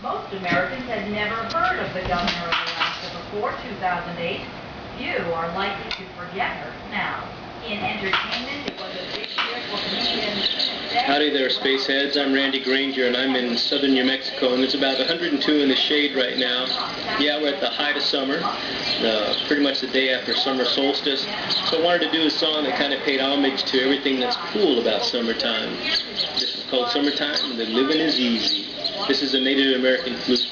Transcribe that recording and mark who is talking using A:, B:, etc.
A: Most Americans had never heard of the governor of Alaska before 2008. Few are likely to forget her now. In entertainment, it was a big year for comedians.
B: Howdy there, Spaceheads. I'm Randy Granger, and I'm in southern New Mexico, and it's about 102 in the shade right now. Yeah, we're at the height of summer, pretty much the day after summer solstice. So I wanted to do a song that kind of paid homage to everything that's cool about summertime. This is called Summertime, and the living is easy. This is a Native American flute.